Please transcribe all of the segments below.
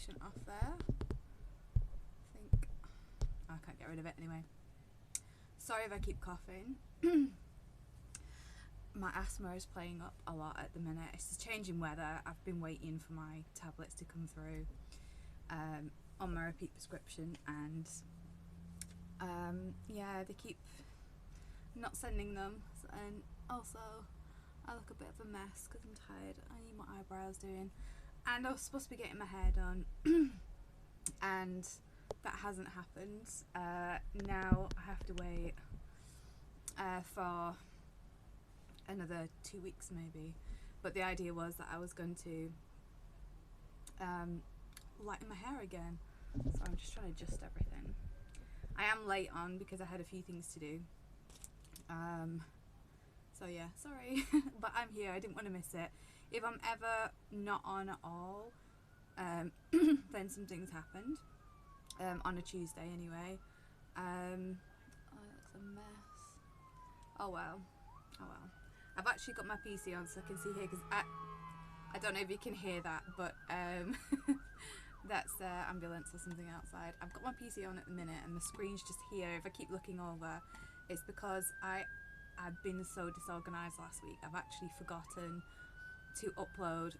pigmentation off there. I think I can't get rid of it anyway. Sorry if I keep coughing. My asthma is playing up a lot at the minute. It's the changing weather. I've been waiting for my tablets to come through on my repeat prescription, and yeah, they keep not sending them, and also I look a bit of a mess because I'm tired. I need my eyebrows doing, and I was supposed to be getting my hair done and that hasn't happened. Now I have to wait for another 2 weeks maybe, but the idea was that I was going to lighten my hair again, so I'm just trying to adjust everything. I am late on because I had a few things to do, so yeah, sorry. But I'm here, I didn't want to miss it. If I'm ever not on at all, then some things happened on a Tuesday anyway. Oh, it looks a mess. Oh well, oh well. I've actually got my PC on so I can see here, because I don't know if you can hear that, but that's ambulance or something outside. I've got my PC on at the minute and the screen's just here. If I keep looking over, it's because I've been so disorganised last week. I've actually forgotten to upload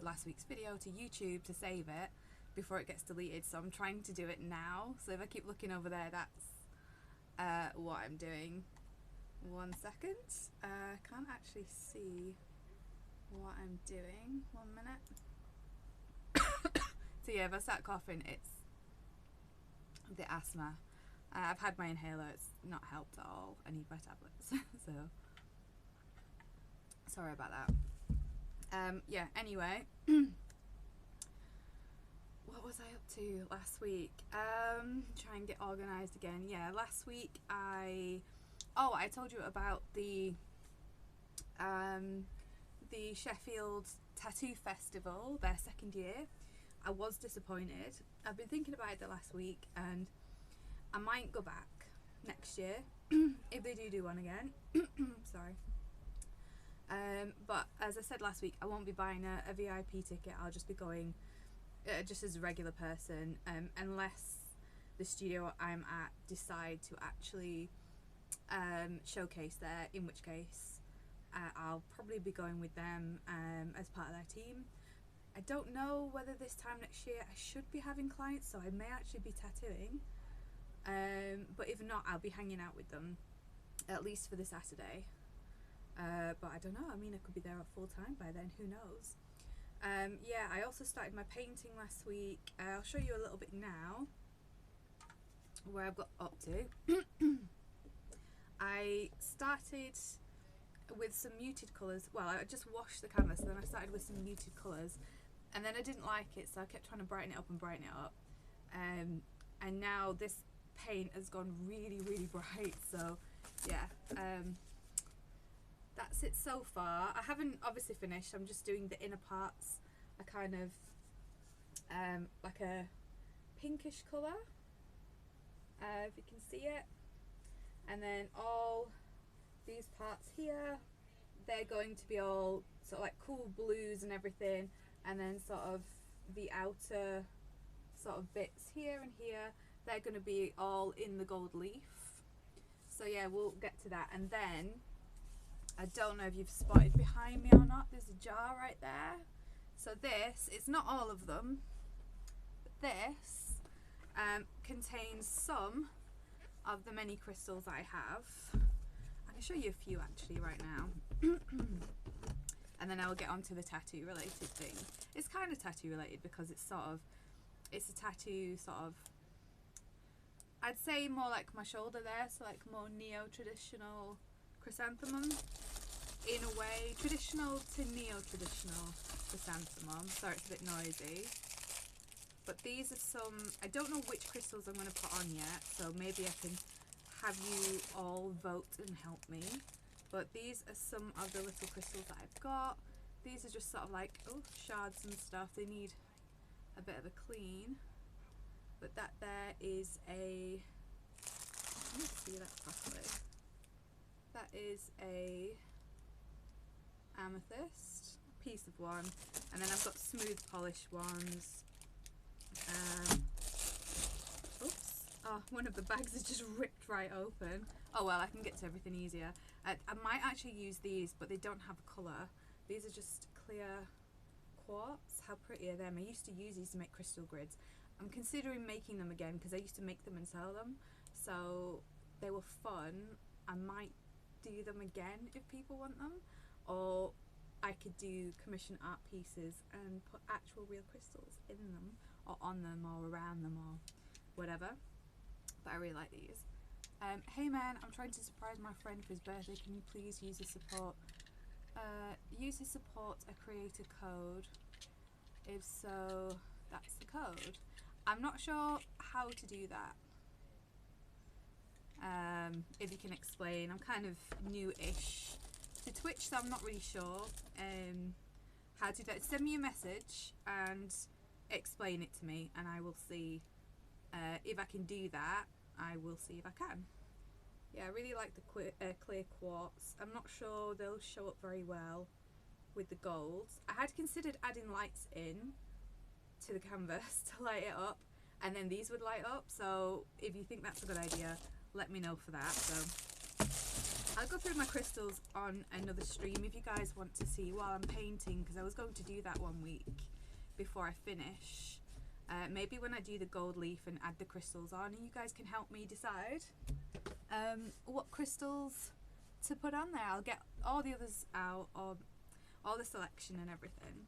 last week's video to YouTube to save it before it gets deleted, so I'm trying to do it now. So if I keep looking over there, that's what I'm doing. 1 second. Can't actually see what I'm doing. 1 minute. So yeah, if I start coughing, it's the asthma. I've had my inhaler, it's not helped at all. I need my tablets. So sorry about that. Yeah, anyway. What was I up to last week? Try and get organised again. Yeah, last week I told you about the Sheffield Tattoo Festival, their second year. I was disappointed. I've been thinking about it the last week, and I might go back next year if they do one again. Sorry. But as I said last week, I won't be buying a VIP ticket. I'll just be going just as a regular person, unless the studio I'm at decide to actually showcase there, in which case I'll probably be going with them as part of their team. I don't know whether this time next year I should be having clients, so I may actually be tattooing, but if not, I'll be hanging out with them at least for the Saturday. But I don't know, I mean, I could be there full time by then, who knows. Yeah, I also started my painting last week. I'll show you a little bit now where I've got up to. I started with some muted colours. Well, I just washed the canvas, and then I started with some muted colours, and then I didn't like it, so I kept trying to brighten it up and brighten it up, and now this paint has gone really, really bright. So yeah, that's it so far. I haven't obviously finished. I'm just doing the inner parts, a kind of like a pinkish colour, if you can see it, and then all these parts here, they're going to be all sort of like cool blues and everything, and then sort of the outer sort of bits here and here, they're going to be all in the gold leaf. So yeah, we'll get to that. And then I don't know if you've spotted behind me or not, there's a jar right there. So this, it's not all of them, but this contains some of the many crystals I have. I can show you a few actually right now. And then I'll get on to the tattoo related thing. It's kind of tattoo related because it's sort of, it's a tattoo sort of, I'd say more like my shoulder there, so like more neo-traditional chrysanthemum in a way, traditional to neo-traditional chrysanthemum. Sorry, it's a bit noisy. But these are some, I don't know which crystals I'm going to put on yet, so maybe I can have you all vote and help me. But these are some of the little crystals that I've got. These are just sort of like, oh, shards and stuff. They need a bit of a clean. But that there is a, let me see that properly. That is a amethyst. piece of one, and then I've got smooth polish ones. Oops, oh, one of the bags is just ripped right open. Oh well, I can get to everything easier. I might actually use these, but they don't have a colour. These are just clear quartz. How pretty are them? I used to use these to make crystal grids. I'm considering making them again because I used to make them and sell them, so they were fun. I might do them again if people want them, or I could do commission art pieces and put actual real crystals in them or on them or around them or whatever. But I really like these. Hey man, I'm trying to surprise my friend for his birthday. Can you please use his support? Use his support a creator code. If so, that's the code. I'm not sure how to do that. If you can explain. I'm kind of new-ish to Twitch, so I'm not really sure how to do that. Send me a message and explain it to me, and I will see if I can do that. I will see if I can. Yeah, I really like the clear quartz. I'm not sure they'll show up very well with the golds. I had considered adding lights in to the canvas to light it up, and then these would light up, so if you think that's a good idea, let me know for that. So I'll go through my crystals on another stream if you guys want to see while I'm painting, because I was going to do that one week before I finish. Maybe when I do the gold leaf and add the crystals on, and you guys can help me decide what crystals to put on there. I'll get all the others out, or all the selection and everything.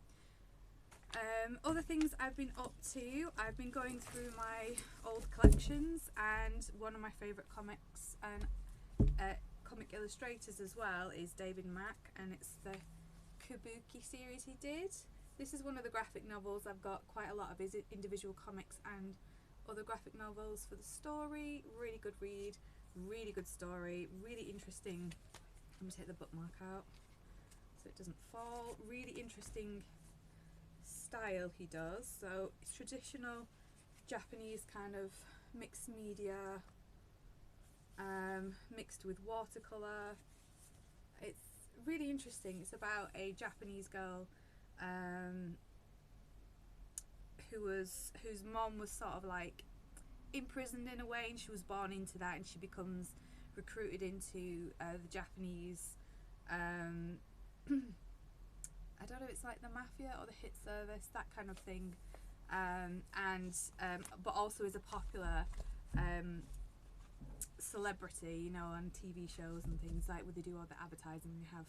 Other things I've been up to, I've been going through my old collections, and one of my favourite comics and comic illustrators as well is David Mack, and it's the Kabuki series he did. This is one of the graphic novels. I've got quite a lot of his individual comics and other graphic novels for the story. Really good read, really good story, really interesting. Let me take the bookmark out so it doesn't fall. Really interesting style he does. So it's traditional Japanese kind of mixed media, mixed with watercolor. It's really interesting. It's about a Japanese girl whose mom was sort of like imprisoned in a way, and she was born into that, and she becomes recruited into the Japanese I don't know, it's like the mafia or the hit service, that kind of thing, but also is a popular celebrity, you know, on TV shows and things, like where they do all the advertising, they have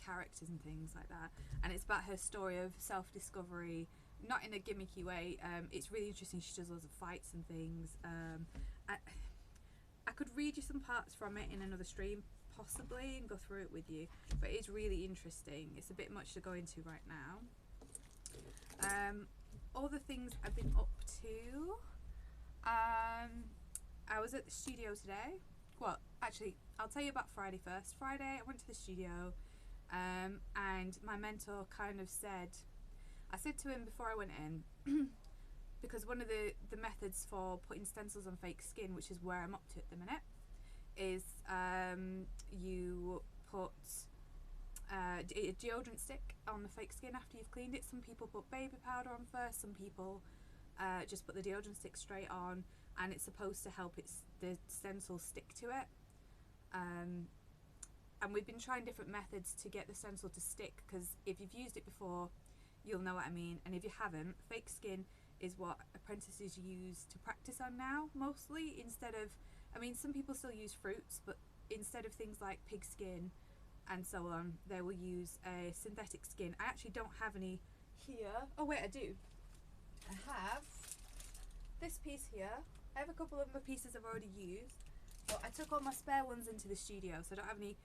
characters and things like that, and it's about her story of self-discovery, not in a gimmicky way. It's really interesting. She does loads of fights and things. I could read you some parts from it in another stream possibly and go through it with you, but it's really interesting. It's a bit much to go into right now. Other things I've been up to, I was at the studio today. Well, actually, I'll tell you about Friday first. Friday I went to the studio, and my mentor kind of said, I said to him before I went in, because one of the methods for putting stencils on fake skin, which is where I'm up to at the minute, is you put a deodorant stick on the fake skin after you've cleaned it. Some people put baby powder on first, some people just put the deodorant stick straight on, and it's supposed to help the stencils stick to it. And we've been trying different methods to get the stencil to stick, because if you've used it before, you'll know what I mean, and if you haven't, fake skin is what apprentices use to practice on now, mostly, instead of, I mean, some people still use fruits, but instead of things like pig skin and so on, they will use a synthetic skin. I actually don't have any here. Oh wait, I do. I have this piece here. I have a couple of my pieces I've already used, but I took all my spare ones into the studio, so I don't have any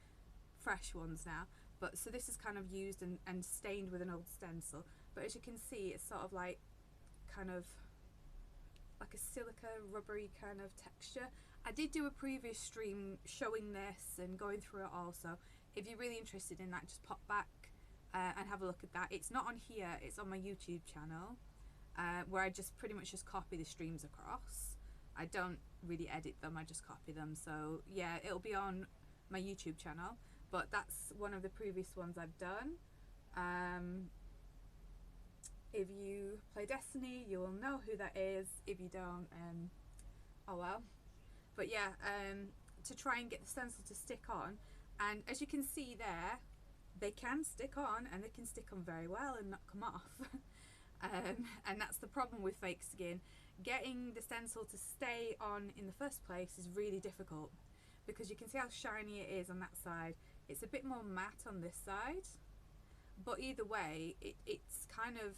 fresh ones now. But so this is kind of used and stained with an old stencil, but as you can see, it's sort of like kind of like a silica rubbery kind of texture. I did do a previous stream showing this and going through it all, so if you're really interested in that, just pop back and have a look at that. It's not on here, it's on my YouTube channel, where I just pretty much just copy the streams across. I don't really edit them, I just copy them. So yeah, it'll be on my YouTube channel, but that's one of the previous ones I've done. If you play Destiny, you will know who that is. If you don't, oh well. But yeah, to try and get the stencil to stick on, and as you can see there, they can stick on, and they can stick on very well and not come off. And that's the problem with fake skin. Getting the stencil to stay on in the first place is really difficult, because you can see how shiny it is on that side. It's a bit more matte on this side, but either way, it's kind of,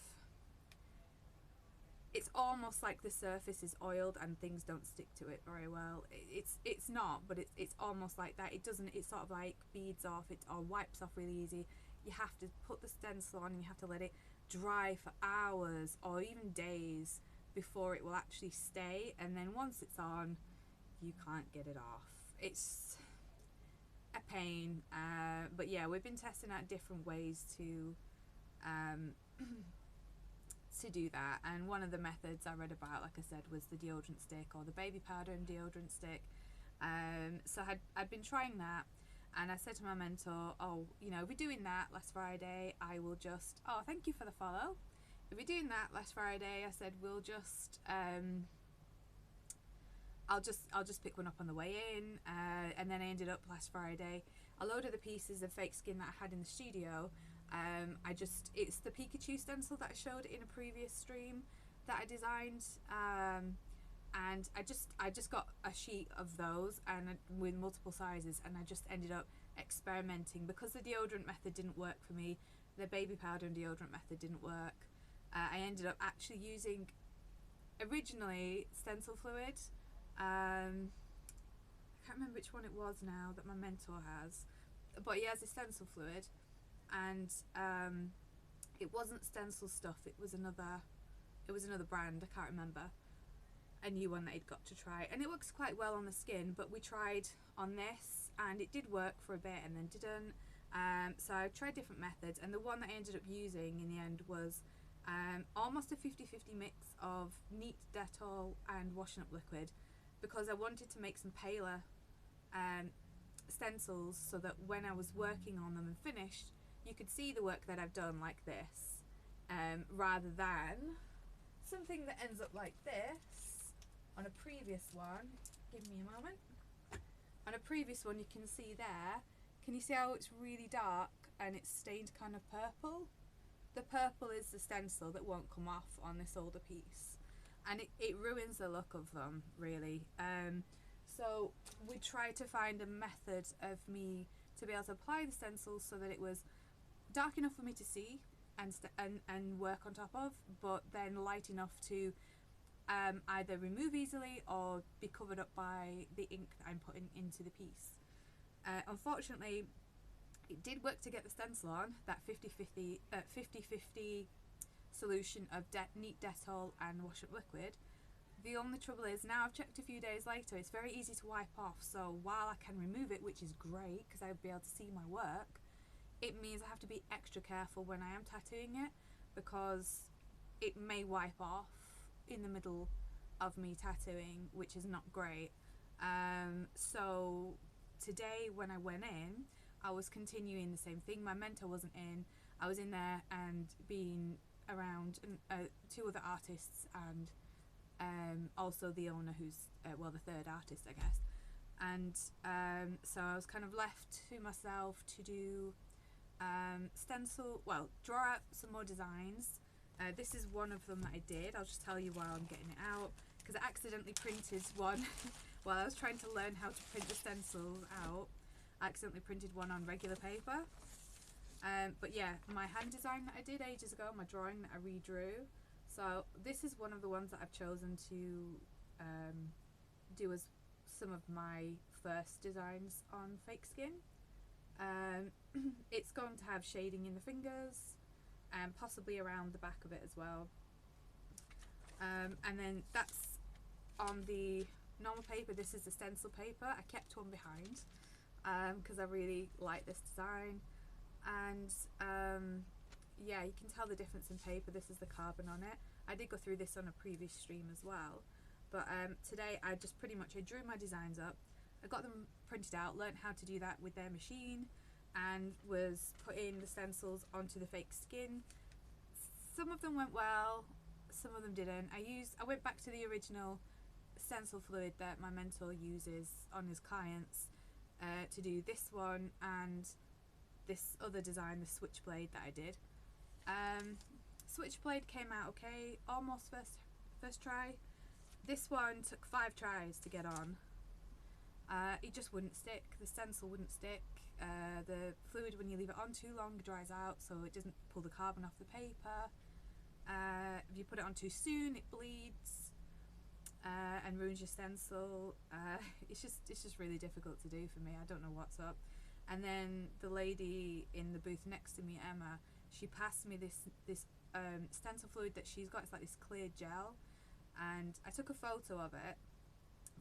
it's almost like the surface is oiled and things don't stick to it very well. It's not, but it's almost like that. It doesn't, it sort of like beads off, it or wipes off really easy. You have to put the stencil on and you have to let it dry for hours or even days before it will actually stay, and then once it's on, you can't get it off. It's a pain, but yeah, we've been testing out different ways to do that, and one of the methods I read about, like I said, was the deodorant stick, or the baby powder and deodorant stick. So I'd been trying that, and I said to my mentor, oh, you know, we're doing that last Friday, I will just, oh, thank you for the follow. If we're doing that last Friday, I said, we'll just I'll just pick one up on the way in, and then I ended up last Friday, a load of the pieces of fake skin that I had in the studio, it's the Pikachu stencil that I showed in a previous stream that I designed, and I just got a sheet of those, and with multiple sizes, and I just ended up experimenting, because the deodorant method didn't work for me, the baby powder and deodorant method didn't work. I ended up actually using originally stencil fluid. I can't remember which one it was now that my mentor has, but he has a stencil fluid, and it wasn't stencil stuff, it was another brand, I can't remember, a new one that he'd got to try, and it works quite well on the skin, but we tried on this and it did work for a bit and then didn't. So I tried different methods, and the one that I ended up using in the end was almost a 50-50 mix of neat Dettol and washing up liquid, because I wanted to make some paler stencils, so that when I was working on them and finished, you could see the work that I've done like this, rather than something that ends up like this on a previous one. Give me a moment. On a previous one, you can see there, can you see how it's really dark and it's stained kind of purple? The purple is the stencil that won't come off on this older piece, and it ruins the look of them, really. So we tried to find a method of me to be able to apply the stencil so that it was dark enough for me to see and work on top of, but then light enough to either remove easily or be covered up by the ink that I'm putting into the piece. Unfortunately, it did work to get the stencil on, that 50-50 solution of neat Dettol and wash up liquid. The only trouble is, now I've checked a few days later, it's very easy to wipe off, so while I can remove it, which is great because I'll be able to see my work, it means I have to be extra careful when I am tattooing it, because it may wipe off in the middle of me tattooing, which is not great. So today when I went in, I was continuing the same thing. My mentor wasn't in. I was in there and being around two other artists, and also the owner, who's well, the third artist, I guess. And so I was kind of left to myself to do draw out some more designs. This is one of them that I did. I'll just tell you while I'm getting it out, because I accidentally printed one while I was trying to learn how to print the stencils out. I accidentally printed one on regular paper. But yeah, my hand design that I did ages ago, my drawing that I redrew. So this is one of the ones that I've chosen to do as some of my first designs on fake skin. It's going to have shading in the fingers and possibly around the back of it as well. And then that's on the normal paper. This is the stencil paper. I kept one behind because I really like this design, and yeah, you can tell the difference in paper. This is the carbon on it. I did go through this on a previous stream as well, but today I just pretty much drew my designs up. I got them printed out, learnt how to do that with their machine, and was putting the stencils onto the fake skin, some of them went well, some of them didn't. I went back to the original stencil fluid that my mentor uses on his clients to do this one and this other design, the switchblade that I did. Switchblade came out okay, almost first try. This one took 5 tries to get on. It just wouldn't stick, the stencil wouldn't stick. The fluid, when you leave it on too long, dries out, so it doesn't pull the carbon off the paper. If you put it on too soon, it bleeds and ruins your stencil. It's just really difficult to do for me. I don't know what's up. And then the lady in the booth next to me, Emma, she passed me this stencil fluid that she's got. It's like this clear gel, and I took a photo of it.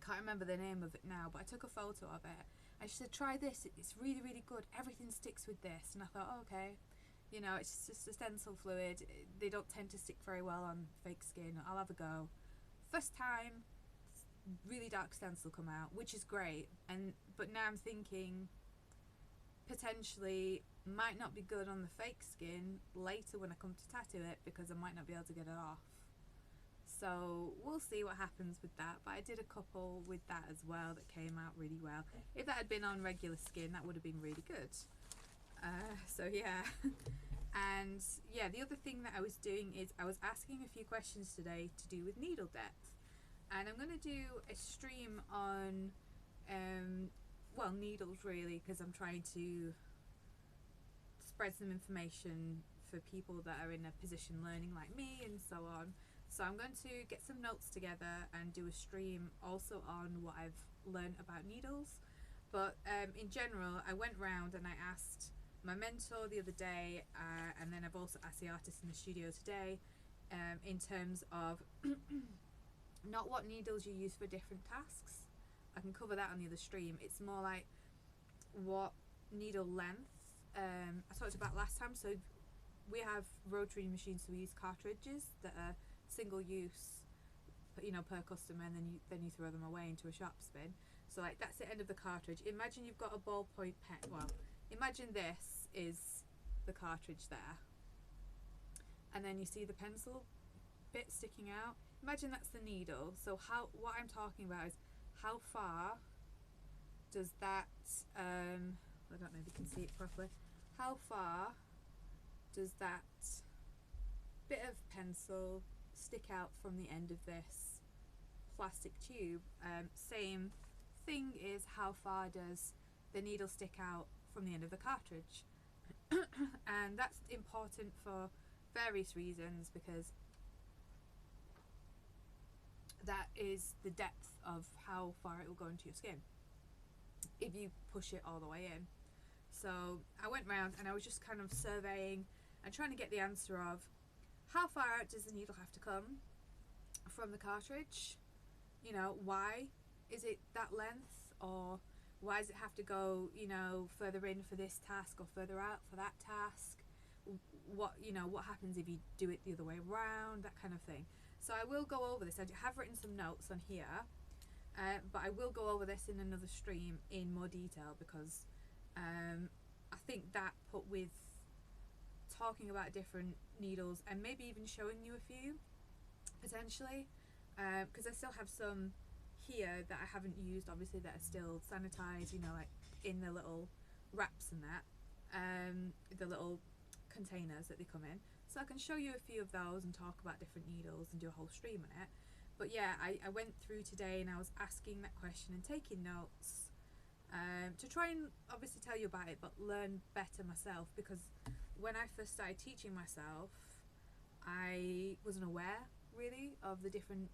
Can't remember the name of it now, but I took a photo of it, and she said, try this, it's really, really good, everything sticks with this. And I thought, oh, okay, you know, it's just a stencil fluid, they don't tend to stick very well on fake skin. I'll have a go. First time, really dark stencil come out, which is great, but now I'm thinking potentially might not be good on the fake skin later when I come to tattoo it, because I might not be able to get it off. So we'll see what happens with that, but I did a couple with that as well that came out really well. If that had been on regular skin, that would have been really good. So yeah. And yeah, the other thing that I was doing is I was asking a few questions today to do with needle depth, and I'm going to do a stream on well, needles really, because I'm trying to spread some information for people that are in a position learning like me and so on. So I'm going to get some notes together and do a stream also on what I've learned about needles. But in general, I went round and I asked my mentor the other day, and then I've also asked the artist in the studio today, in terms of not what needles you use for different tasks. I can cover that on the other stream. It's more like what needle length I talked about last time. So we have rotary machines, so we use cartridges that are single use, you know, per customer, and then you throw them away into a sharp spin. So like that's the end of the cartridge. Imagine you've got a ballpoint pen. Well, imagine this is the cartridge there, and then you see the pencil bit sticking out. Imagine that's the needle. So what I'm talking about is how far does that I don't know if you can see it properly. How far does that bit of pencil stick out from the end of this plastic tube? Same thing is, how far does the needle stick out from the end of the cartridge? And that's important for various reasons, because that is the depth of how far it will go into your skin if you push it all the way in. So I went round and I was just kind of surveying and trying to get the answer of how far out does the needle have to come from the cartridge? You know, why is it that length, or why does it have to go, you know, further in for this task or further out for that task? What, you know, what happens if you do it the other way around, that kind of thing. So I will go over this. I have written some notes on here, but I will go over this in another stream in more detail, because I think that, put with talking about different needles and maybe even showing you a few potentially, because I still have some here that I haven't used, obviously, that are still sanitized, you know, like in the little wraps and that, the little containers that they come in. So I can show you a few of those and talk about different needles and do a whole stream on it. But yeah, I went through today and I was asking that question and taking notes, to try and obviously tell you about it, but learn better myself, because when I first started teaching myself, I wasn't aware really of the different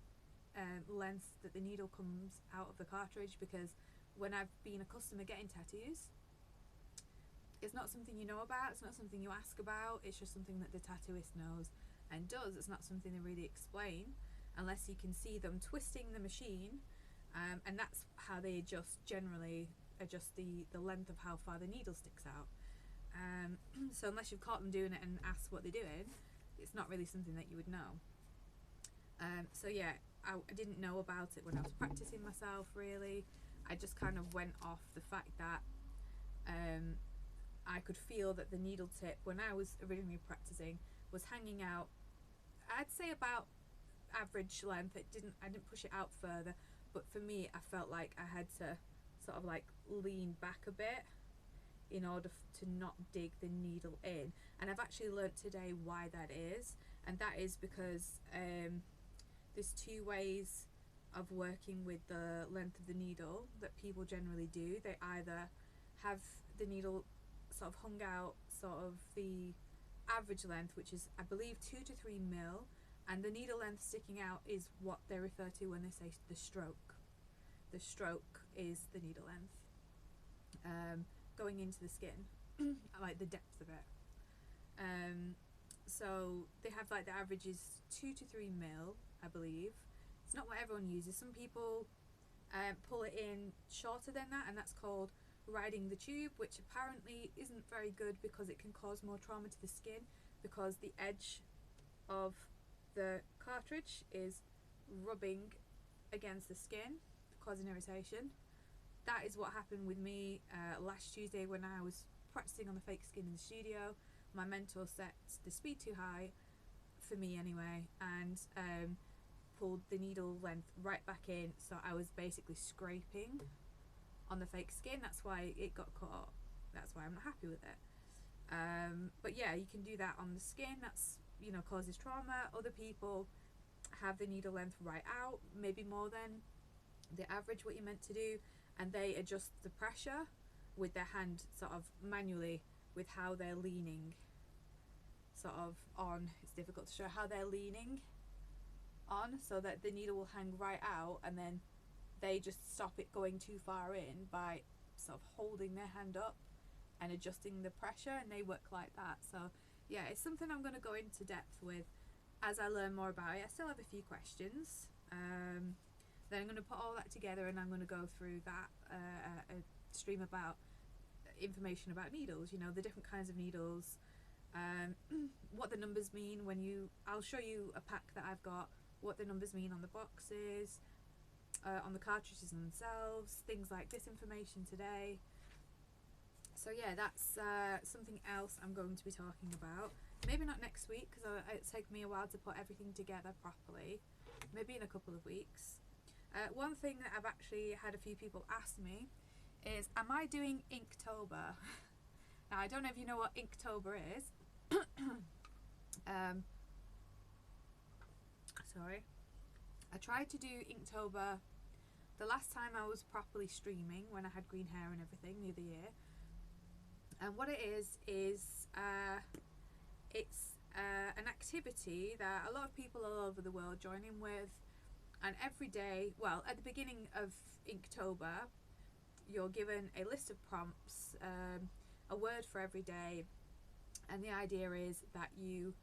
lengths that the needle comes out of the cartridge, because when I've been a customer getting tattoos, it's not something you know about, it's not something you ask about, it's just something that the tattooist knows and does. It's not something they really explain unless you can see them twisting the machine, and that's how they generally adjust the length of how far the needle sticks out. So unless you've caught them doing it and asked what they're doing, it's not really something that you would know. So yeah, I didn't know about it when I was practicing myself really. I just kind of went off the fact that I could feel that the needle tip, when I was originally practicing, was hanging out I'd say about average length. I didn't push it out further, but for me I felt like I had to sort of like lean back a bit in order to not dig the needle in. And I've actually learnt today why that is, and that is because there's two ways of working with the length of the needle that people generally do. They either have the needle sort of hung out sort of the average length, which is I believe 2 to 3 mil, and the needle length sticking out is what they refer to when they say the stroke. The stroke is the needle length going into the skin, like the depth of it. So they have like the average is 2 to 3 mil, I believe. It's not what everyone uses. Some people pull it in shorter than that, and that's called riding the tube, which apparently isn't very good because it can cause more trauma to the skin, because the edge of the cartridge is rubbing against the skin, causing irritation. That is what happened with me last Tuesday when I was practicing on the fake skin in the studio. My mentor set the speed too high, for me anyway, and pulled the needle length right back in, so I was basically scraping on the fake skin. That's why it got caught. That's why I'm not happy with it. But yeah, you can do that on the skin. That's, you know, causes trauma. Other people have the needle length right out, maybe more than the average what you're meant to do, and they adjust the pressure with their hand sort of manually with how they're leaning sort of on. It's difficult to show how they're leaning on, so that the needle will hang right out, and then they just stop it going too far in by sort of holding their hand up and adjusting the pressure, and they work like that. So yeah, it's something I'm going to go into depth with as I learn more about it. I still have a few questions. Then I'm going to put all that together, and I'm going to go through that a stream about information about needles, you know, the different kinds of needles, what the numbers mean when I'll show you a pack that I've got, what the numbers mean on the boxes, on the cartridges themselves, things like this information today. So yeah, that's something else I'm going to be talking about. Maybe not next week, because it's taken me a while to put everything together properly. Maybe in a couple of weeks. One thing that I've actually had a few people ask me is, am I doing Inktober? Now, I don't know if you know what Inktober is. Sorry. I tried to do Inktober the last time I was properly streaming, when I had green hair and everything the other year. And what it is it's an activity that a lot of people all over the world join in with, and every day, well, at the beginning of Inktober, you're given a list of prompts, a word for every day, and the idea is that you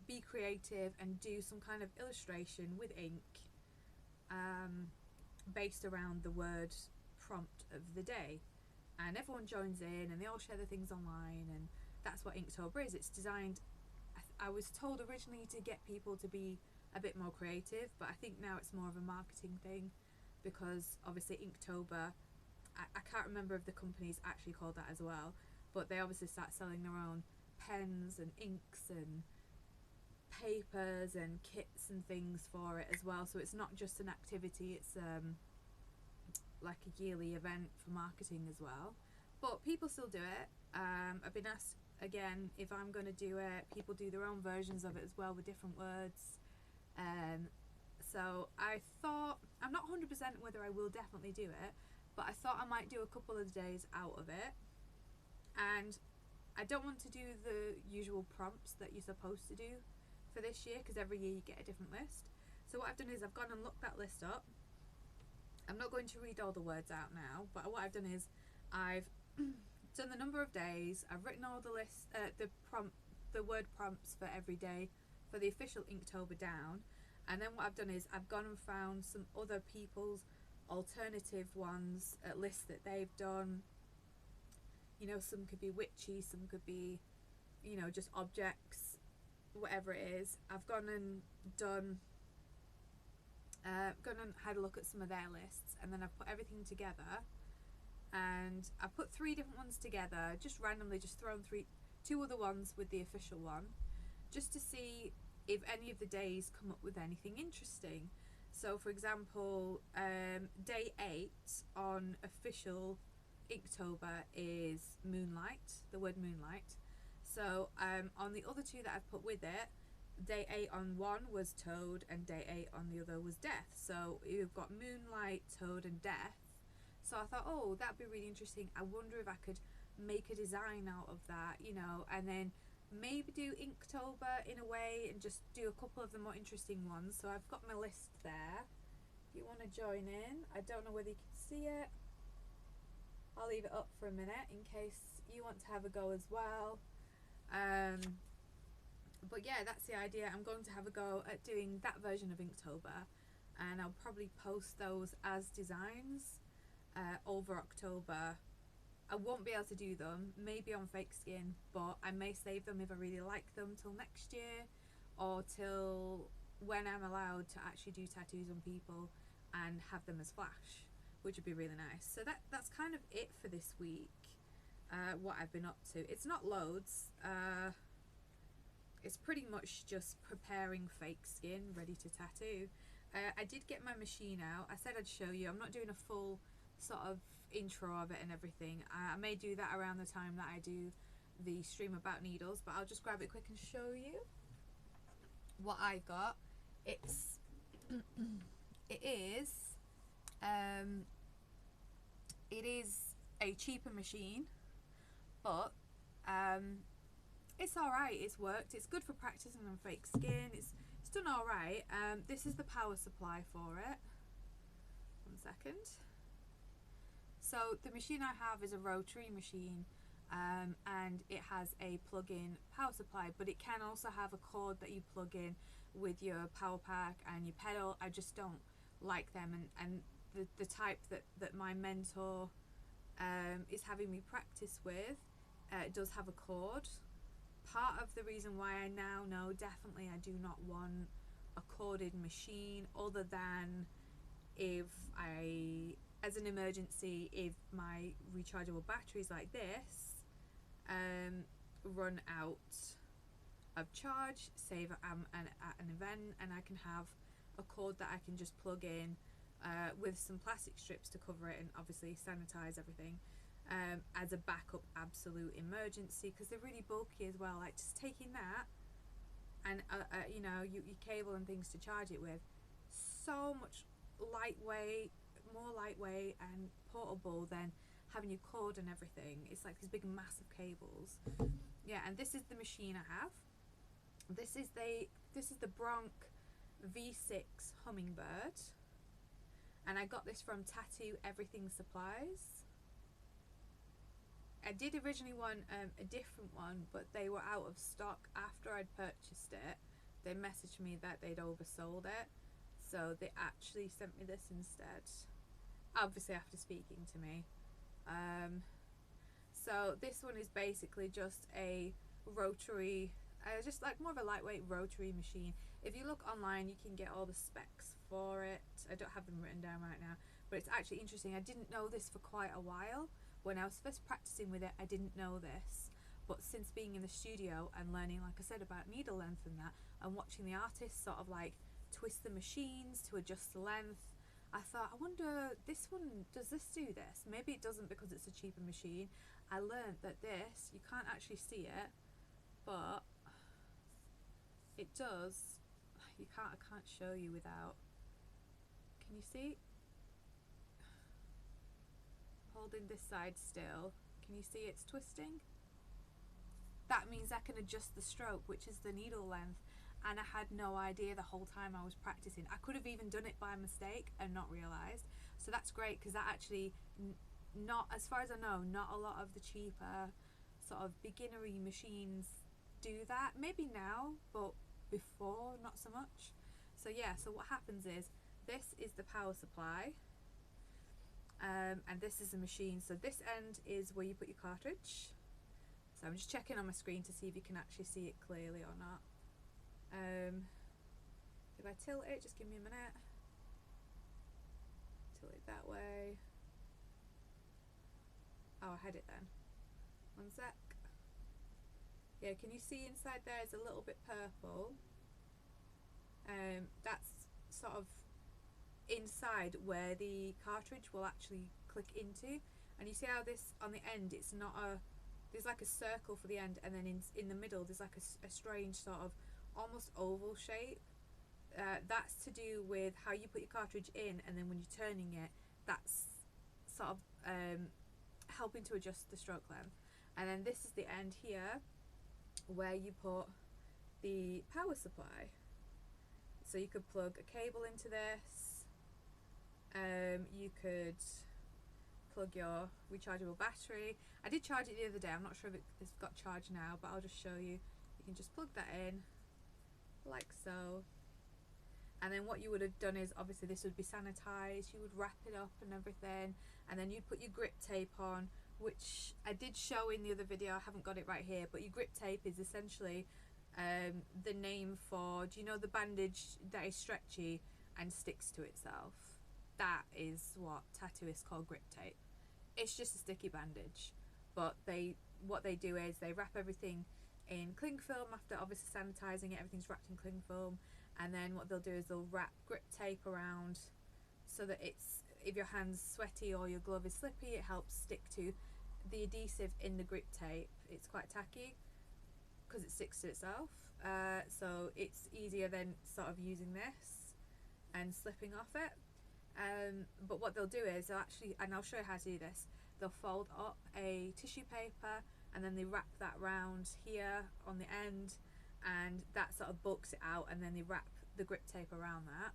be creative and do some kind of illustration with ink based around the word prompt of the day. And everyone joins in, and they all share their things online, and that's what Inktober is. It's designed, I was told originally, to get people to be a bit more creative, but I think now it's more of a marketing thing, because obviously Inktober, I can't remember if the company's actually called that as well, but they obviously start selling their own pens and inks and papers and kits and things for it as well. So it's not just an activity, it's like a yearly event for marketing as well. But people still do it. I've been asked again if I'm going to do it. People do their own versions of it as well with different words. So I thought, I'm not 100% whether I will definitely do it, but I thought I might do a couple of days out of it. And I don't want to do the usual prompts that you're supposed to do for this year, because every year you get a different list. So what I've done is I've gone and looked that list up. I'm not going to read all the words out now, but what I've done is I've done the number of days, I've written all the list, the word prompts for every day for the official Inktober down, and then what I've done is I've gone and found some other people's alternative ones, lists that they've done. You know, some could be witchy, some could be, you know, just objects, whatever it is. I've gone and had a look at some of their lists, and then I've put everything together, and I've put 3 different ones together, just randomly, just thrown two other ones with the official one, just to see if any of the days come up with anything interesting. So for example, day 8 on official Inktober is moonlight, the word moonlight. So on the other two that I've put with it, day 8 on one was toad and day 8 on the other was death. So you've got moonlight, toad and death. So I thought, oh, that'd be really interesting. I wonder if I could make a design out of that, you know, and then maybe do Inktober in a way and just do a couple of the more interesting ones. So I've got my list there. If you want to join in, I don't know whether you can see it. I'll leave it up for a minute in case you want to have a go as well. But yeah, that's the idea. I'm going to have a go at doing that version of Inktober, and I'll probably post those as designs over October. I won't be able to do them, maybe on Fakeskin, but I may save them if I really like them till next year, or till when I'm allowed to actually do tattoos on people and have them as flash, which would be really nice. So that's kind of it for this week, what I've been up to. It's not loads, it's pretty much just preparing Fakeskin, ready to tattoo. I did get my machine out. I said I'd show you. I'm not doing a full sort of intro of it and everything. I may do that around the time that I do the stream about needles, but I'll just grab it quick and show you what I got. It is a cheaper machine, but it's alright. It's worked. It's good for practicing on Fakeskin. It's done alright. This is the power supply for it. 1 second. So the machine I have is a rotary machine, and it has a plug-in power supply, but it can also have a cord that you plug in with your power pack and your pedal. I just don't like them, and the type that my mentor is having me practice with, it does have a cord. Part of the reason why I now know definitely I do not want a corded machine, other than if as an emergency, if my rechargeable batteries like this run out of charge, say if I'm at an event and I can have a cord that I can just plug in with some plastic strips to cover it and obviously sanitize everything, as a backup absolute emergency, because they're really bulky as well. Like just taking that and you know, your cable and things to charge it with, so much more lightweight and portable than having your cord and everything. It's like these big massive cables. Yeah, and this is the machine I have. This is the Bronc V6 Hummingbird, and I got this from Tattoo Everything Supplies. I did originally want a different one, but they were out of stock after I'd purchased it. They messaged me that they'd oversold it, so they actually sent me this instead, obviously after speaking to me. So this one is basically just a rotary, just like more of a lightweight rotary machine. If you look online, you can get all the specs for it. I don't have them written down right now, but it's actually interesting. I didn't know this for quite a while. When I was first practicing with it, I didn't know this, but since being in the studio and learning, like I said, about needle length and that, and watching the artists sort of like twist the machines to adjust the length, I thought, I wonder, this one, does this do this? Maybe it doesn't because it's a cheaper machine. I learned that this, you can't actually see it, but it does. I can't show you without. Can you see? Holding this side still, can you see it's twisting? That means I can adjust the stroke, which is the needle length, and I had no idea the whole time I was practicing. I could have even done it by mistake and not realised. So that's great, because that actually, not, as far as I know, not a lot of the cheaper sort of beginnery machines do that. Maybe now, but before, not so much. So yeah, so what happens is, this is the power supply, and this is the machine. So this end is where you put your cartridge. So I'm just checking on my screen to see if you can actually see it clearly or not. If I tilt it, just give me a minute. Tilt it that way. Oh, I had it then. 1 sec. Yeah, can you see inside there is a little bit purple? That's sort of inside where the cartridge will actually click into, and you see how this on the end, it's not a, there's like a circle for the end, and then in the middle there's like a strange sort of almost oval shape. That's to do with how you put your cartridge in, and then when you're turning it, that's sort of helping to adjust the stroke length. And then this is the end here where you put the power supply. So you could plug a cable into this, you could plug your rechargeable battery. I did charge it the other day, I'm not sure if it's got charged now, but I'll just show you. You can just plug that in like so, and then what you would have done is, obviously this would be sanitized, you would wrap it up and everything, and then you'd put your grip tape on, which I did show in the other video, I haven't got it right here, but your grip tape is essentially the name for, do you know the bandage that is stretchy and sticks to itself? That is what tattooists call grip tape. It's just a sticky bandage, but what they do is they wrap everything in cling film after obviously sanitizing it. Everything's wrapped in cling film, and then what they'll do is they'll wrap grip tape around so that it's, if your hand's sweaty or your glove is slippy, it helps stick to the adhesive in the grip tape. It's quite tacky because it sticks to itself, so it's easier than sort of using this and slipping off it. But what they'll do is they'll actually, and I'll show you how to do this, they'll fold up a tissue paper and then they wrap that round here on the end, and that sort of bulks it out, and then they wrap the grip tape around that,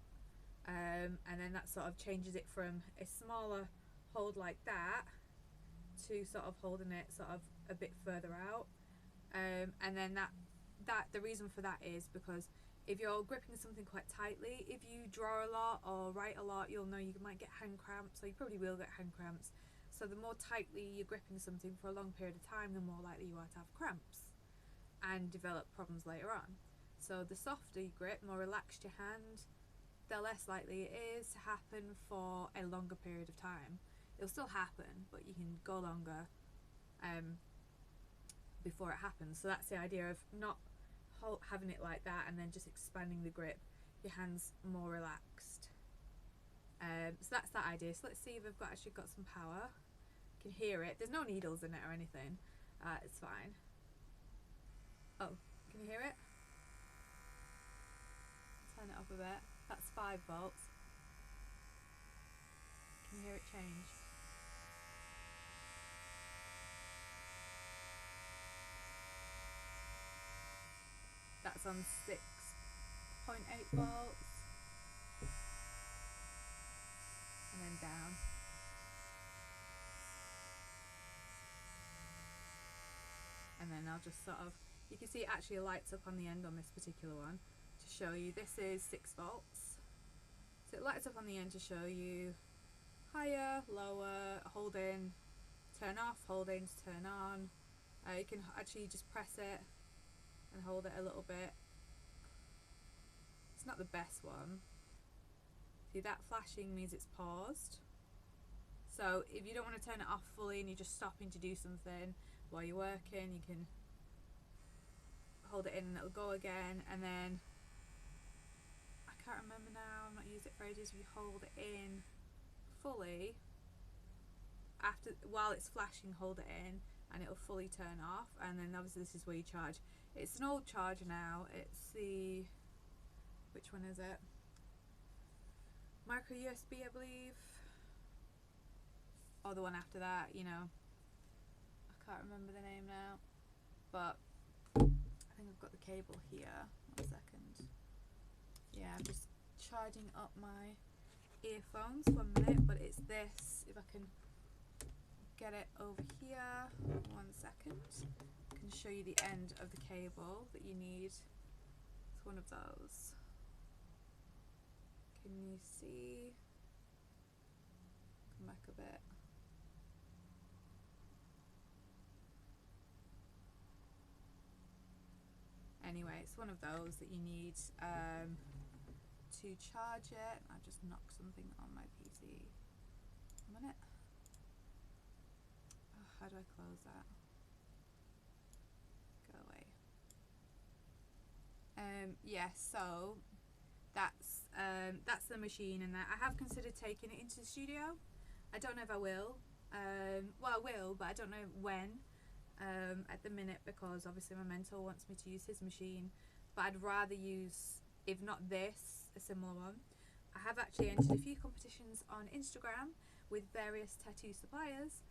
and then that sort of changes it from a smaller hold like that to sort of holding it sort of a bit further out, and then that the reason for that is because if you're gripping something quite tightly, if you draw a lot or write a lot, you'll know you might get hand cramps, or you probably will get hand cramps. So the more tightly you're gripping something for a long period of time, the more likely you are to have cramps and develop problems later on. So the softer you grip, more relaxed your hand, the less likely it is to happen for a longer period of time. It'll still happen, but you can go longer before it happens. So that's the idea of not having it like that and then just expanding the grip. Your hand's more relaxed. So that's that idea. So let's see if I've actually got some power. You can hear it. There's no needles in it or anything. It's fine. Oh, can you hear it? Turn it up a bit. That's 5 volts. Can you hear it change? That's on 6.8 volts. And then down. And then I'll just sort of, you can see it actually lights up on the end on this particular one to show you this is 6 volts. So it lights up on the end to show you higher, lower, hold in, turn off, hold in to turn on. You can actually just press it and hold it a little bit. It's not the best one. See, that flashing means it's paused. So if you don't want to turn it off fully and you're just stopping to do something while you're working, you can hold it in and it'll go again. And then, I can't remember now, I've not used it for ages, if you hold it in fully, while it's flashing, hold it in and it'll fully turn off. And then obviously this is where you charge. It's an old charger now. It's the, which one is it? Micro USB, I believe. Or the one after that, you know. I can't remember the name now. But I think I've got the cable here. 1 second. Yeah, I'm just charging up my earphones. 1 minute, but it's this. If I can get it over here. 1 second. I can show you the end of the cable that you need. It's one of those. Can you see? Come back a bit. Anyway, it's one of those that you need to charge it. I just knocked something on my PC. 1 minute. Oh, how do I close that? Go away. Yeah, so that's the machine, and that I have considered taking it into the studio. I don't know if I will. Well, I will, but I don't know when at the minute, because obviously my mentor wants me to use his machine, but I'd rather use, if not this, a similar one. I have actually entered a few competitions on Instagram with various tattoo suppliers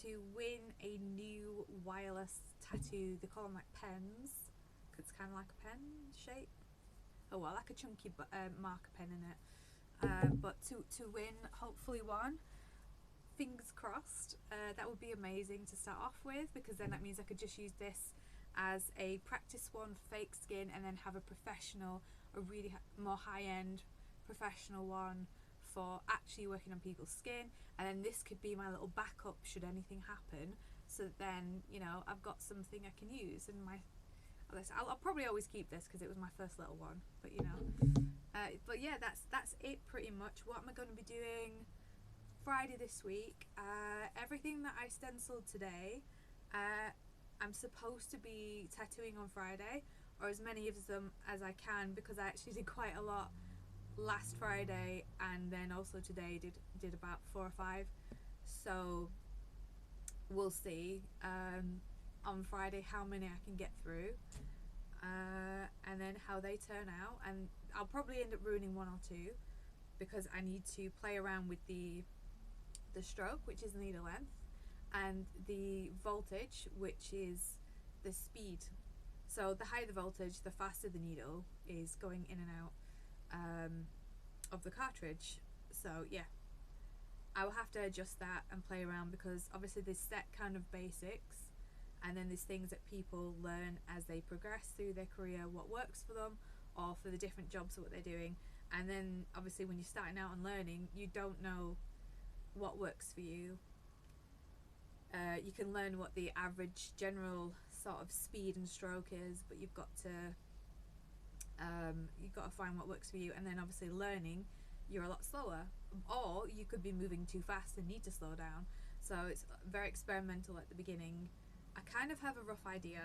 to win a new wireless tattoo. They call them like pens, because it's kind of like a pen shape. Oh well, like a chunky marker pen in it. But to win hopefully one, fingers crossed, that would be amazing to start off with, because then that means I could just use this as a practice one for fake skin, and then have a professional, a really more high-end professional one for actually working on people's skin. And then this could be my little backup should anything happen, so that then, you know, I've got something I can use. And I'll probably always keep this because it was my first little one, but you know. But yeah, that's it pretty much. What am I going to be doing Friday this week? Everything that I stenciled today, I'm supposed to be tattooing on Friday, or as many of them as I can, because I actually did quite a lot last Friday, and then also today did about 4 or 5. So we'll see on Friday how many I can get through, and then how they turn out. And I'll probably end up ruining 1 or 2, because I need to play around with the stroke, which is needle length, and the voltage, which is the speed. So the higher the voltage, the faster the needle is going in and out of the cartridge. So yeah, I will have to adjust that and play around, because obviously there's set kind of basics, and then there's things that people learn as they progress through their career, what works for them, or for the different jobs of what they're doing. And then obviously when you're starting out and learning, you don't know what works for you. You can learn what the average general sort of speed and stroke is, but you've got to find what works for you. And then obviously learning, you're a lot slower, or you could be moving too fast and need to slow down. So it's very experimental at the beginning. I kind of have a rough idea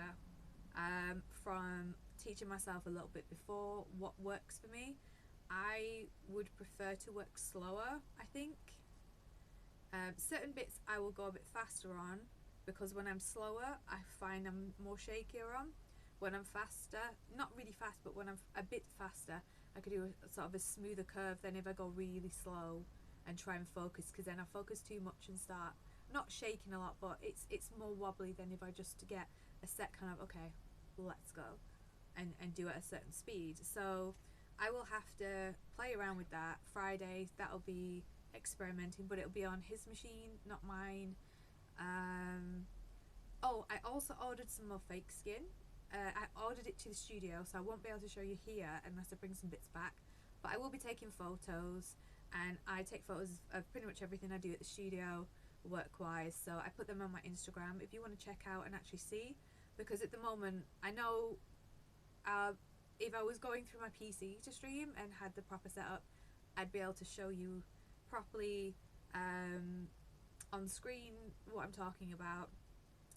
from teaching myself a little bit before what works for me. I would prefer to work slower, I think. Certain bits I will go a bit faster on, because when I'm slower I find I'm more shakier on. When I'm faster, not really fast, but when I'm a bit faster, I could do a sort of a smoother curve than if I go really slow and try and focus, because then I focus too much and start not shaking a lot, but it's more wobbly than if I just get a set kind of, okay, let's go, and do it at a certain speed. So I will have to play around with that. Friday, that'll be experimenting, but it'll be on his machine, not mine. Oh, I also ordered some more fake skin. I ordered it to the studio, so I won't be able to show you here unless I bring some bits back, but I will be taking photos, and I take photos of pretty much everything I do at the studio work wise, so I put them on my Instagram if you want to check out and actually see, because at the moment I know if I was going through my PC to stream and had the proper setup, I'd be able to show you properly on screen what I'm talking about,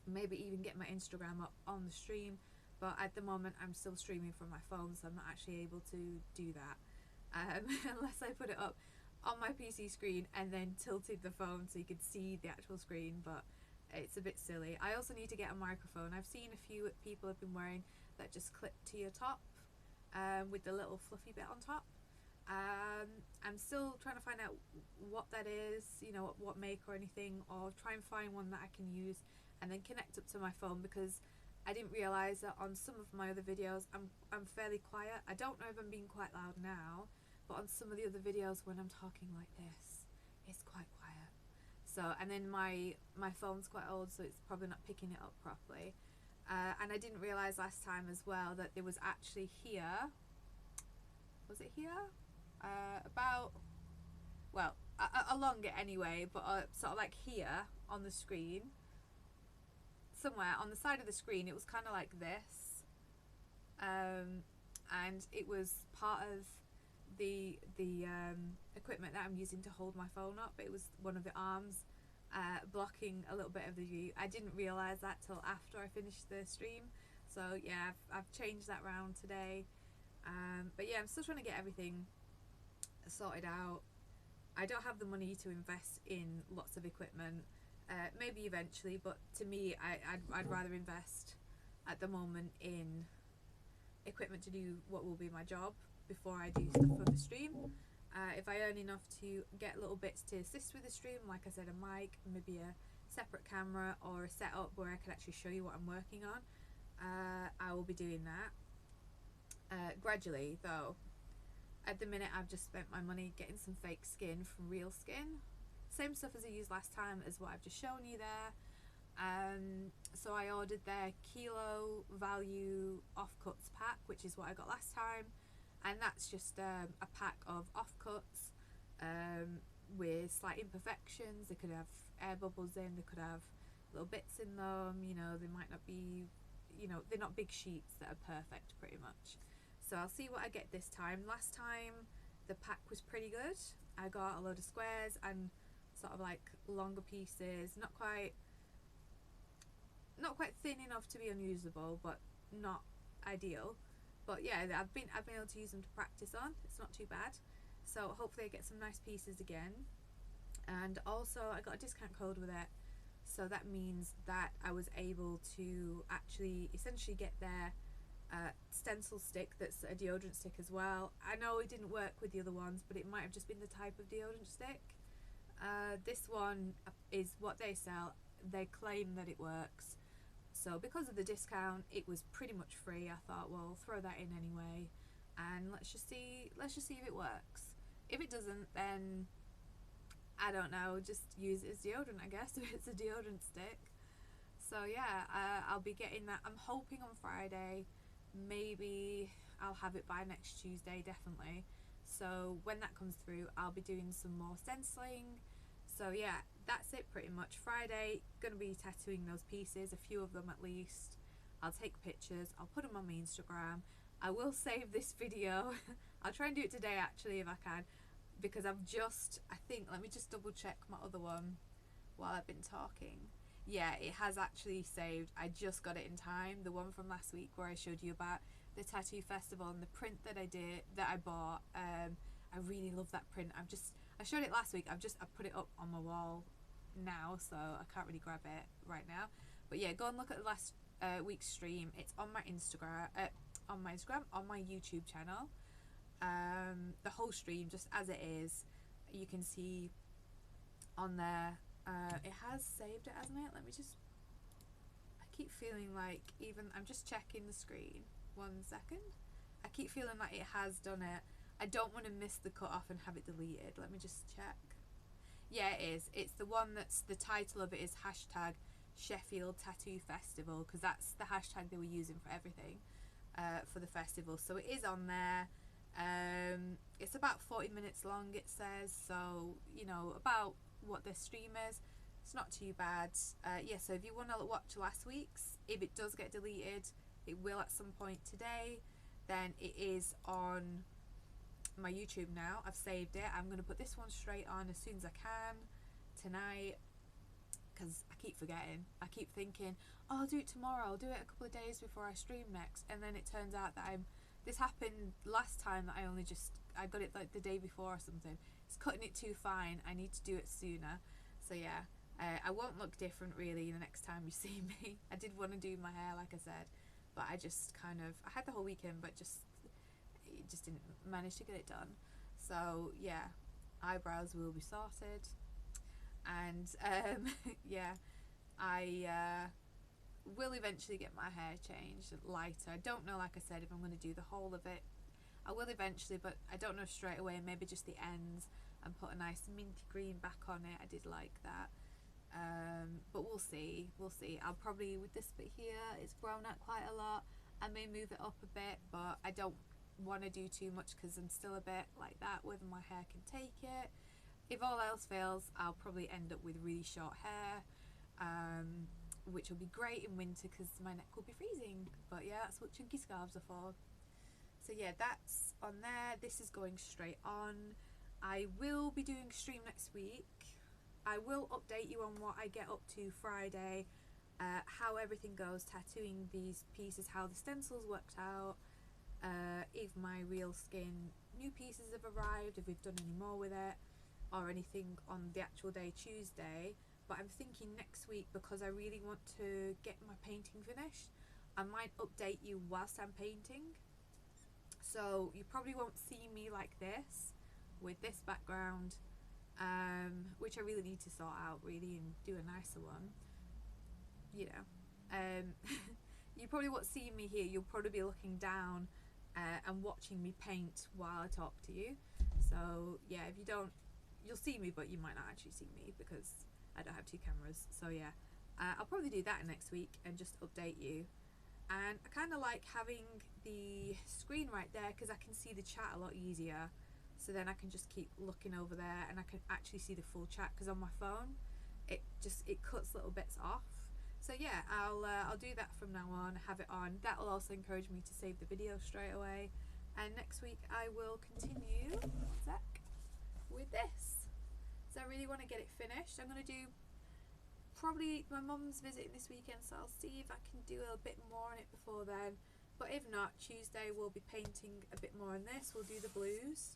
maybe even get my Instagram up on the stream. But at the moment I'm still streaming from my phone, so I'm not actually able to do that unless I put it up on my PC screen and then tilted the phone so you could see the actual screen, but it's a bit silly. I also need to get a microphone. I've seen a few people have been wearing that just clip to your top with the little fluffy bit on top. I'm still trying to find out what that is, you know, what make or anything, or try and find one that I can use and then connect up to my phone, because I didn't realise that on some of my other videos I'm fairly quiet. I don't know if I'm being quite loud now, but on some of the other videos when I'm talking like this, it's quite quiet. So, and then my phone's quite old, so it's probably not picking it up properly. And I didn't realise last time as well that there was actually here, was it here? About, well, along it anyway, but sort of like here on the screen, somewhere on the side of the screen, it was kind of like this, and it was part of the equipment that I'm using to hold my phone up. It was one of the arms blocking a little bit of the view. I didn't realise that till after I finished the stream, so yeah, I've changed that round today. But yeah, I'm still trying to get everything sorted out. I don't have the money to invest in lots of equipment. Maybe eventually, but to me, I'd rather invest at the moment in equipment to do what will be my job before I do stuff for the stream. If I earn enough to get little bits to assist with the stream, like I said, a mic, maybe a separate camera or a setup where I can actually show you what I'm working on, I will be doing that. Gradually though, at the minute I've just spent my money getting some fake skin from Reelskin. Same stuff as I used last time as what I've just shown you there. So I ordered their kilo value offcuts pack, which is what I got last time, and that's just a pack of offcuts with slight imperfections. They could have air bubbles in, they could have little bits in them, you know, they might not be, you know, they're not big sheets that are perfect pretty much. So I'll see what I get this time. Last time the pack was pretty good. I got a load of squares and sort of like longer pieces, not quite thin enough to be unusable, but not ideal. But yeah, I've been able to use them to practice on. It's not too bad. So hopefully I get some nice pieces again. And also I got a discount code with it, so that means that I was able to actually essentially get their stencil stick that's a deodorant stick as well. I know it didn't work with the other ones, but it might have just been the type of deodorant stick. This one is what they sell. They claim that it works. So because of the discount, it was pretty much free. I thought, well, throw that in anyway, and let's just see if it works. If it doesn't, then I don't know, just use it as deodorant, I guess, if it's a deodorant stick. So yeah, I'll be getting that. I'm hoping on Friday. Maybe I'll have it by next Tuesday, definitely. So when that comes through, I'll be doing some more stenciling. So yeah, that's it pretty much. Friday, gonna be tattooing those pieces, a few of them at least. I'll take pictures, I'll put them on my Instagram. I will save this video. I'll try and do it today actually if I can, because I think, let me just double check my other one while I've been talking. Yeah, it has actually saved. I just got it in time. The one from last week where I showed you about the tattoo festival and the print that I bought. I really love that print. I showed it last week. I put it up on my wall now, so I can't really grab it right now. But yeah, go and look at the last week's stream. It's on my Instagram, on my YouTube channel. The whole stream, just as it is, you can see on there. It has saved it, hasn't it? I keep feeling like, I'm just checking the screen. 1 second. I keep feeling like it has done it. I don't want to miss the cut off and have it deleted. Let me just check. Yeah, it is. It's the one that's, the title of it is hashtag Sheffield Tattoo Festival, because that's the hashtag they were using for everything for the festival. So it is on there. It's about 40 minutes long, it says, so you know about what this stream is. It's not too bad. Yeah, so if you want to watch last week's, if it does get deleted, it will at some point today, then it is on my YouTube now. I've saved it. I'm going to put this one straight on as soon as I can tonight, because I keep forgetting. I keep thinking, oh, I'll do it tomorrow, I'll do it a couple of days before I stream next, and then it turns out that this happened last time, that I got it like the day before or something. It's cutting it too fine. I need to do it sooner. So yeah, I won't look different really the next time you see me. I did want to do my hair, like I said, but I just I had the whole weekend, but just didn't manage to get it done. So yeah, eyebrows will be sorted, and yeah, I will eventually get my hair changed lighter. I don't know, like I said, if I'm going to do the whole of it. I will eventually, but I don't know straight away. Maybe just the ends, and put a nice minty green back on it. I did like that. But we'll see. I'll probably, with this bit here, it's grown out quite a lot. I may move it up a bit, but I don't want to do too much because I'm still a bit like that, whether my hair can take it. If all else fails, I'll probably end up with really short hair, which will be great in winter because my neck will be freezing. But yeah, that's what chunky scarves are for. So yeah, that's on there. This is going straight on. I will be doing a stream next week. I will update you on what I get up to Friday, how everything goes, tattooing these pieces, how the stencils worked out. if my Reelskin new pieces have arrived, if we've done any more with it, or anything on the actual day, Tuesday. But I'm thinking next week, because I really want to get my painting finished, I might update you whilst I'm painting. So you probably won't see me like this with this background, which I really need to sort out really and do a nicer one, you know. You probably won't see me here. You'll probably be looking down and watching me paint while I talk to you. So yeah, if you don't, you'll see me, but you might not actually see me because I don't have two cameras. So yeah, I'll probably do that next week and just update you. And I kind of like having the screen right there because I can see the chat a lot easier. So then I can just keep looking over there and I can actually see the full chat, because on my phone it cuts little bits off. So yeah, I'll do that from now on, have it on. That'll also encourage me to save the video straight away. And next week I will continue with this. So I really want to get it finished. I'm going to do, probably my mum's visiting this weekend, so I'll see if I can do a bit more on it before then. But if not, Tuesday we'll be painting a bit more on this. We'll do the blues,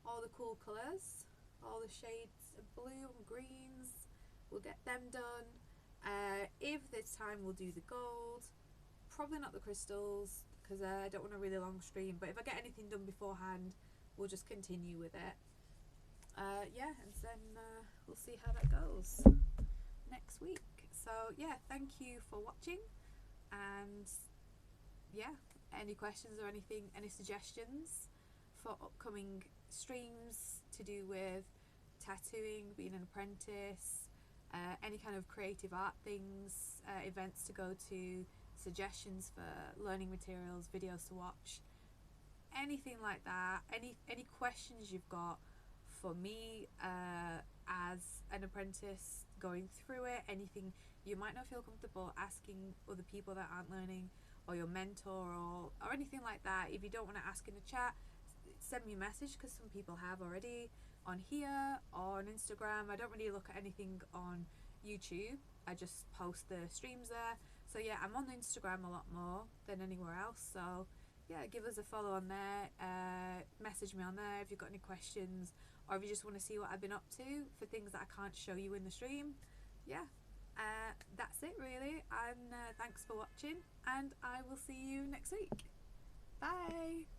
all the cool colours, all the shades of blue and greens. We'll get them done. If there's time, we'll do the gold. Probably not the crystals because I don't want a really long stream, but if I get anything done beforehand, we'll just continue with it. Yeah, and then we'll see how that goes next week. So yeah, thank you for watching, and yeah, any questions or anything, any suggestions for upcoming streams to do with tattooing, being an apprentice, any kind of creative art things, events to go to, suggestions for learning materials, videos to watch, anything like that, any questions you've got for me as an apprentice going through it, anything you might not feel comfortable asking other people that aren't learning, or your mentor, or anything like that. If you don't want to ask in the chat, send me a message, because some people have already, on here or on Instagram. I don't really look at anything on YouTube, I just post the streams there. So yeah, I'm on Instagram a lot more than anywhere else, so yeah, give us a follow on there, message me on there if you've got any questions, or if you just want to see what I've been up to for things that I can't show you in the stream. Yeah, that's it really, and thanks for watching, and I will see you next week. Bye.